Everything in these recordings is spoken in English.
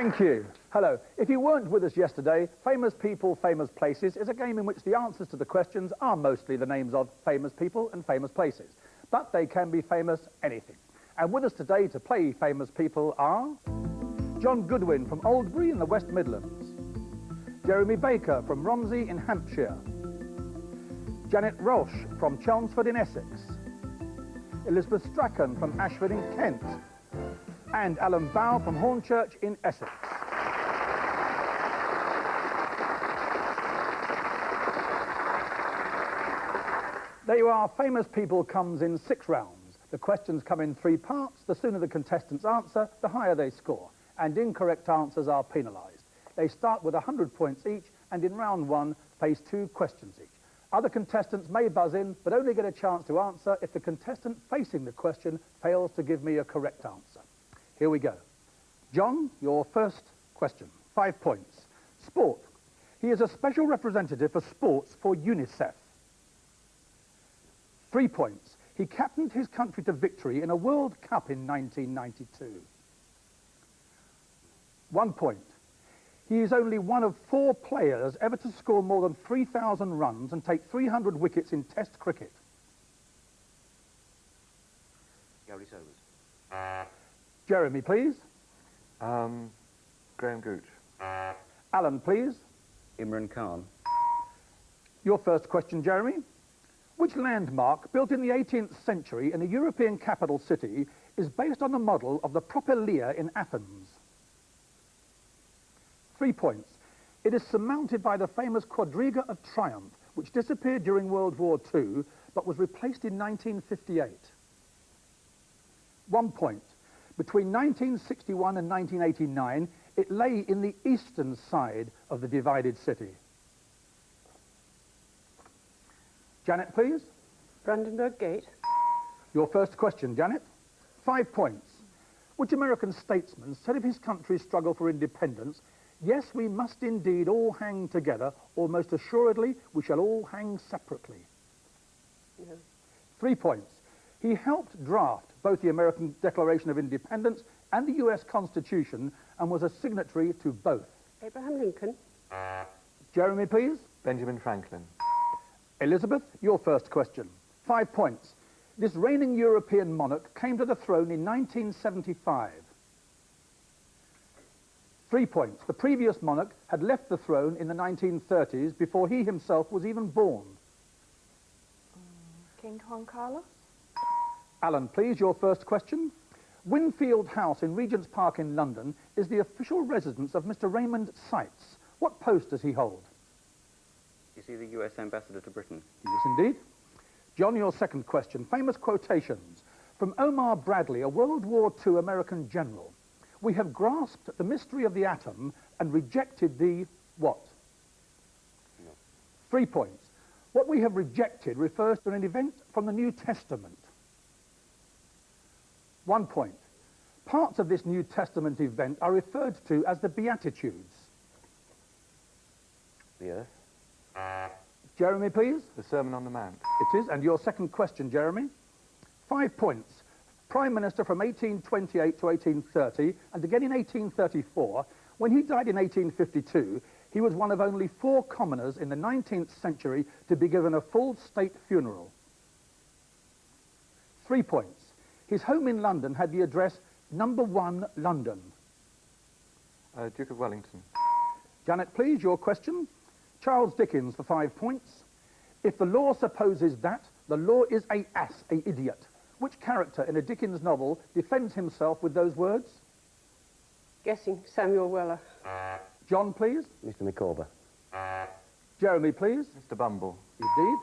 Thank you. Hello. If you weren't with us yesterday, Famous People, Famous Places is a game in which the answers to the questions are mostly the names of famous people and famous places. But they can be famous anything. And with us today to play Famous People are John Goodwin from Oldbury in the West Midlands, Jeremy Baker from Romsey in Hampshire, Janet Roche from Chelmsford in Essex, Elizabeth Strachan from Ashford in Kent, and Alan Bow from Hornchurch in Essex. There you are. Famous People comes in 6 rounds. The questions come in 3 parts. The sooner the contestants answer, the higher they score. And incorrect answers are penalised. They start with 100 points each, and in round 1, face 2 questions each. Other contestants may buzz in, but only get a chance to answer if the contestant facing the question fails to give me a correct answer. Here we go. John, your first question. 5 points. Sport. He is a special representative for sports for UNICEF. 3 points. He captained his country to victory in a World Cup in 1992. 1 point. He is only one of 4 players ever to score more than 3,000 runs and take 300 wickets in Test cricket. Gary Sobers. Jeremy, please. Graham Gooch. Alan, please. Imran Khan. Your first question, Jeremy. Which landmark, built in the 18th century in a European capital city, is based on the model of the Propylaea in Athens? 3 points. It is surmounted by the famous Quadriga of Triumph, which disappeared during World War II, but was replaced in 1958. 1 point. Between 1961 and 1989, it lay in the eastern side of the divided city. Janet, please. Brandenburg Gate. Your first question, Janet. 5 points. Which American statesman said of his country's struggle for independence, "Yes, we must indeed all hang together, or most assuredly we shall all hang separately"? No. 3 points. He helped draft both the American Declaration of Independence and the US Constitution and was a signatory to both. Abraham Lincoln. Jeremy, please. Benjamin Franklin. Elizabeth, your first question. 5 points. This reigning European monarch came to the throne in 1975. 3 points. The previous monarch had left the throne in the 1930s before he himself was even born. King Juan Carlos. Alan, please, your first question. Winfield House in Regent's Park in London is the official residence of Mr. Raymond Seitz. What post does he hold? Is he the US Ambassador to Britain? He is indeed. John, your second question. Famous quotations from Omar Bradley, a World War II American general. We have grasped the mystery of the atom and rejected the what? No. 3 points. What we have rejected refers to an event from the New Testament. 1 point. Parts of this New Testament event are referred to as the Beatitudes. The Earth. Jeremy, please. The Sermon on the Mount. It is. And your second question, Jeremy. 5 points. Prime Minister from 1828 to 1830, and again in 1834. When he died in 1852, he was one of only 4 commoners in the 19th century to be given a full state funeral. 3 points. His home in London had the address number 1 London. Duke of Wellington. Janet, please, your question. Charles Dickens for 5 points. If the law supposes that, the law is a ass, a idiot. Which character in a Dickens novel defends himself with those words? Guessing. Samuel Weller. John, please. Mr. Micawber. Jeremy, please. Mr. Bumble. Indeed.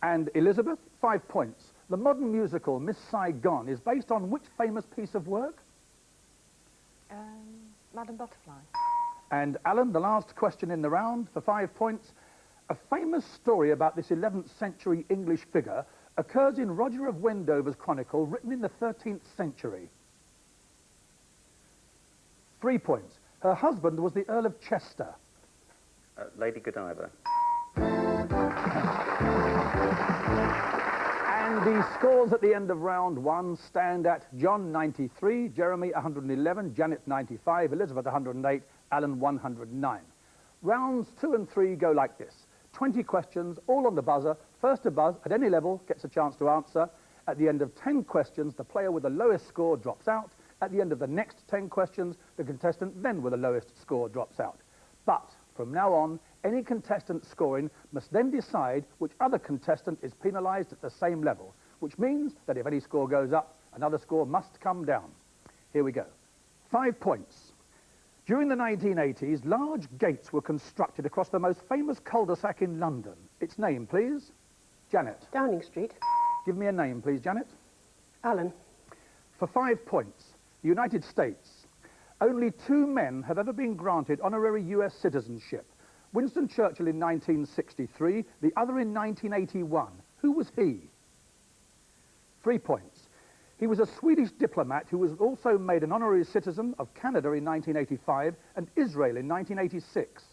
And Elizabeth, 5 points. The modern musical Miss Saigon is based on which famous piece of work? Madame Butterfly. And Alan, the last question in the round for 5 points. A famous story about this 11th century English figure occurs in Roger of Wendover's chronicle, written in the 13th century. 3 points. Her husband was the Earl of Chester. Lady Godiva. And And the scores at the end of round one stand at John 93, Jeremy 111, Janet 95, Elizabeth 108, Alan 109. Rounds 2 and 3 go like this. 20 questions, all on the buzzer. First to buzz at any level gets a chance to answer. At the end of 10 questions, the player with the lowest score drops out. At the end of the next 10 questions, the contestant then with the lowest score drops out. But from now on, any contestant scoring must then decide which other contestant is penalised at the same level, which means that if any score goes up, another score must come down. Here we go. 5 points. During the 1980s, large gates were constructed across the most famous cul-de-sac in London. Its name, please? Janet. Downing Street. Give me a name, please, Janet. Alan. For 5 points, the United States. Only 2 men have ever been granted honorary US citizenship. Winston Churchill in 1963, the other in 1981. Who was he? 3 points. He was a Swedish diplomat who was also made an honorary citizen of Canada in 1985 and Israel in 1986.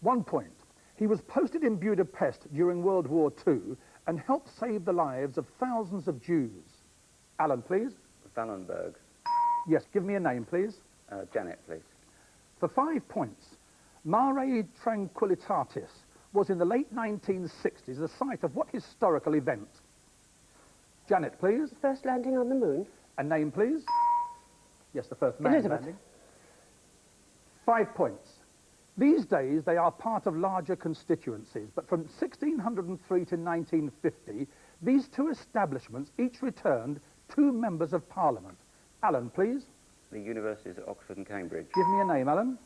1 point. He was posted in Budapest during World War II and helped save the lives of thousands of Jews. Alan, please. Wallenberg. Yes, give me a name, please. Janet, please. For 5 points, Mare Tranquillitatis was in the late 1960s the site of what historical event? Janet, please. First landing on the moon. A name, please. Yes, the first man Elizabeth. landing. 5 points. These days, they are part of larger constituencies, but from 1603 to 1950, these 2 establishments each returned 2 members of Parliament. Alan, please. The universities at Oxford and Cambridge. Give me a name, Alan.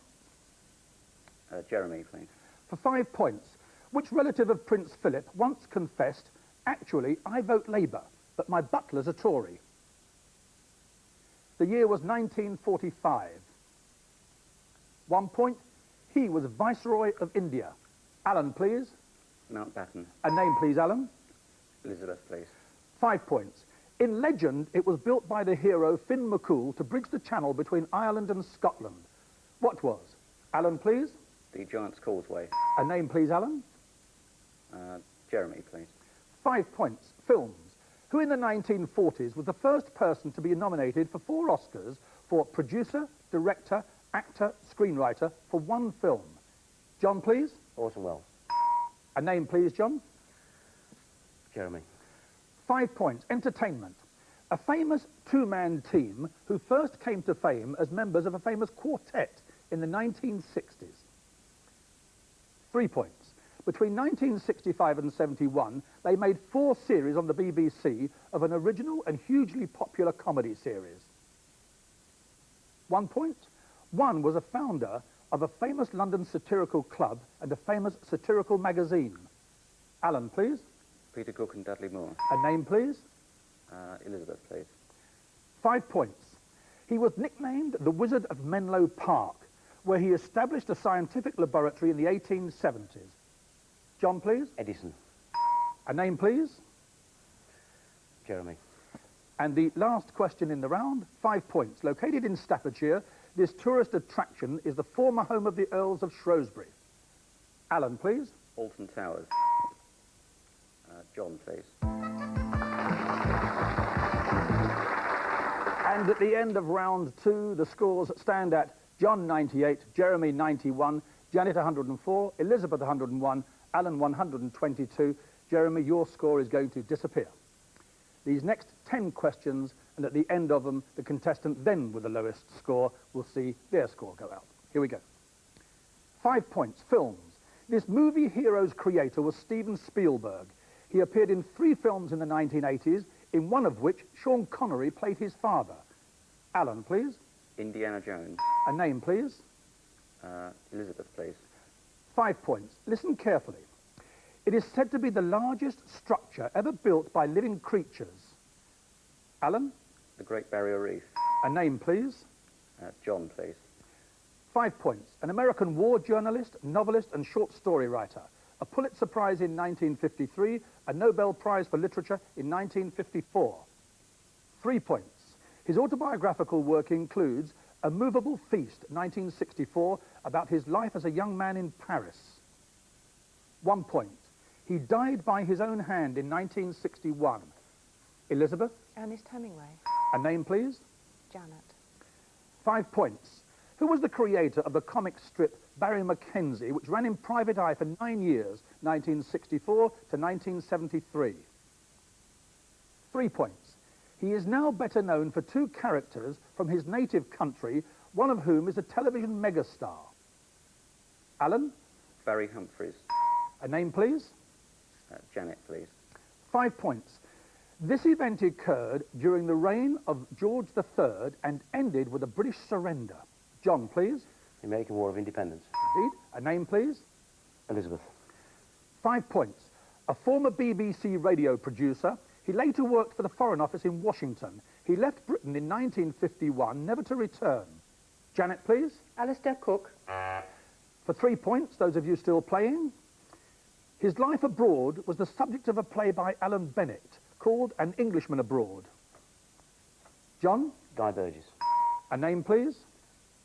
Jeremy, please. For 5 points, which relative of Prince Philip once confessed, actually, I vote Labour, but my butler's a Tory? The year was 1945. 1 point, he was Viceroy of India. Alan, please. Mountbatten. A name, please, Alan. Elizabeth, please. 5 points. In legend, it was built by the hero Finn McCool to bridge the channel between Ireland and Scotland. What was? Alan, please. The Giant's Causeway. A name, please, Alan. Jeremy, please. 5 points. Films. Who in the 1940s was the first person to be nominated for 4 Oscars for producer, director, actor, screenwriter for 1 film? John, please. Orson Welles. A name, please, John. Jeremy. 5 points. Entertainment. A famous 2-man team who first came to fame as members of a famous quartet in the 1960s. 3 points. Between 1965 and 71, they made 4 series on the BBC of an original and hugely popular comedy series. 1 point. One was a founder of a famous London satirical club and a famous satirical magazine. Alan, please. Peter Cook and Dudley Moore. A name, please. Elizabeth, please. 5 points. He was nicknamed the Wizard of Menlo Park, where he established a scientific laboratory in the 1870s. John, please. Edison. A name, please. Jeremy. And the last question in the round, 5 points. Located in Staffordshire, this tourist attraction is the former home of the Earls of Shrewsbury. Alan, please. Alton Towers. John, please. And at the end of round 2, the scores stand at John 98, Jeremy 91, Janet 104, Elizabeth 101, Alan 122. Jeremy, your score is going to disappear. These next 10 questions, and at the end of them, the contestant then with the lowest score will see their score go out. Here we go. 5 points. Films. This movie hero's creator was Steven Spielberg. He appeared in 3 films in the 1980s, in one of which Sean Connery played his father. Alan, please. Indiana Jones. A name, please. Elizabeth, please. 5 points. Listen carefully. It is said to be the largest structure ever built by living creatures. Alan? The Great Barrier Reef. A name, please. John, please. 5 points. An American war journalist, novelist, and short story writer. A Pulitzer Prize in 1953, a Nobel Prize for Literature in 1954. 3 points. His autobiographical work includes A Movable Feast, 1964, about his life as a young man in Paris. 1 point. He died by his own hand in 1961. Elizabeth, Ernest Hemingway. a name please? Janet. 5 points. Who was the creator of the comic strip Barry Mackenzie, which ran in Private Eye for 9 years, 1964 to 1973? 3 points. He is now better known for 2 characters from his native country, one of whom is a television megastar. Alan, Barry Humphries. a name please? Janet, please. 5 points. This event occurred during the reign of George III and ended with a British surrender. John, please. The American War of Independence. Indeed. A name, please. Elizabeth. 5 points. A former BBC radio producer, he later worked for the Foreign Office in Washington. He left Britain in 1951, never to return. Janet, please. Alistair Cook. For 3 points, those of you still playing. His life abroad was the subject of a play by Alan Bennett called An Englishman Abroad. John, Guy Burgess. a name, please.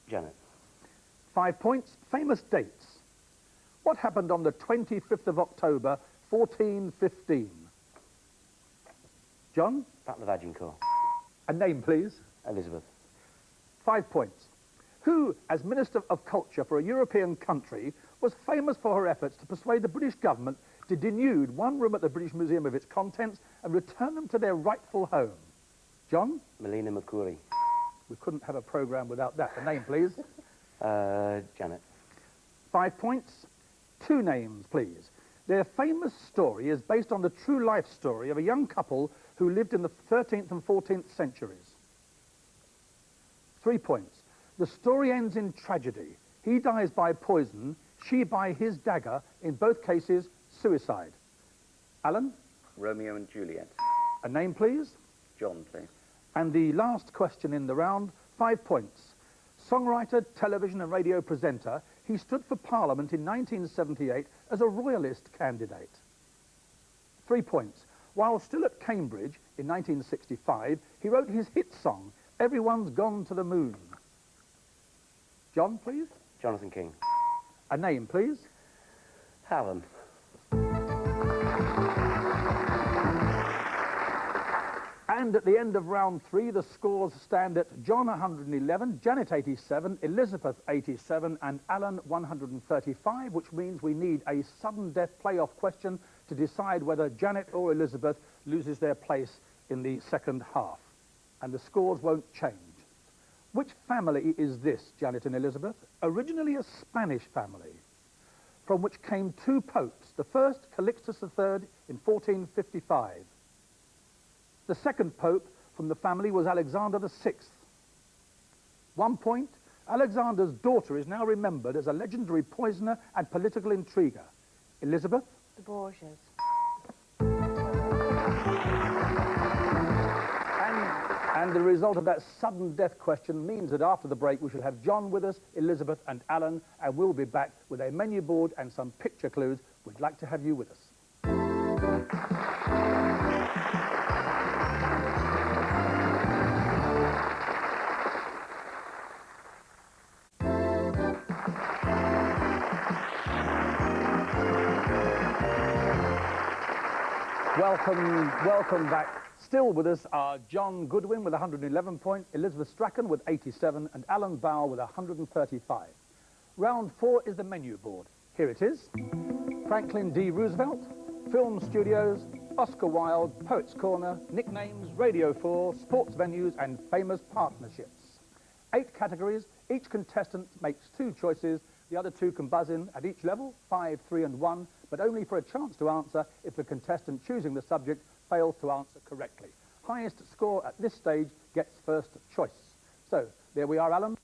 Janet. 5 points. Famous dates. What happened on the 25th of October, 1415? John, Battle of Agincourt. a name, please. Elizabeth. 5 points. Who, as Minister of Culture for a European country, was famous for her efforts to persuade the British government to denude one room at the British Museum of its contents and return them to their rightful home? John, Melina Mercouri. we couldn't have a programme without that. A name, please. Janet. 5 points. 2 names, please. Their famous story is based on the true life story of a young couple who lived in the 13th and 14th centuries. 3 points. The story ends in tragedy. He dies by poison, she by his dagger, in both cases suicide. Alan, Romeo and Juliet. a name, please. John, please. And the last question in the round, 5 points. Songwriter, television and radio presenter, he stood for Parliament in 1978 as a royalist candidate. 3 points. While still at Cambridge in 1965, he wrote his hit song, Everyone's Gone to the Moon. John, please. Jonathan King. A name, please. Hallam. And at the end of round 3, the scores stand at John 111, Janet 87, Elizabeth 87, and Alan 135, which means we need a sudden death playoff question to decide whether Janet or Elizabeth loses their place in the second half. And the scores won't change. Which family is this, Janet and Elizabeth? Originally a Spanish family, from which came 2 popes. The first, Calixtus III, in 1455. The second pope from the family was Alexander VI. 1 point. Alexander's daughter is now remembered as a legendary poisoner and political intriguer. Elizabeth? The Borgias. And the result of that sudden death question means that after the break we shall have John with us, Elizabeth and Alan, and we'll be back with a menu board and some picture clues. We'd like to have you with us. Welcome back. Still with us are John Goodwin with 111 points, Elizabeth Strachan with 87, and Alan Bow with 135. Round 4 is the menu board. Here it is. Franklin D. Roosevelt, Film Studios, Oscar Wilde, Poets Corner, Nicknames, Radio 4, Sports Venues, and Famous Partnerships. 8 categories. Each contestant makes 2 choices. The other 2 can buzz in at each level, 5, 3, and 1, but only for a chance to answer if the contestant choosing the subject fails to answer correctly. Highest score at this stage gets first choice. So, there we are, Alan.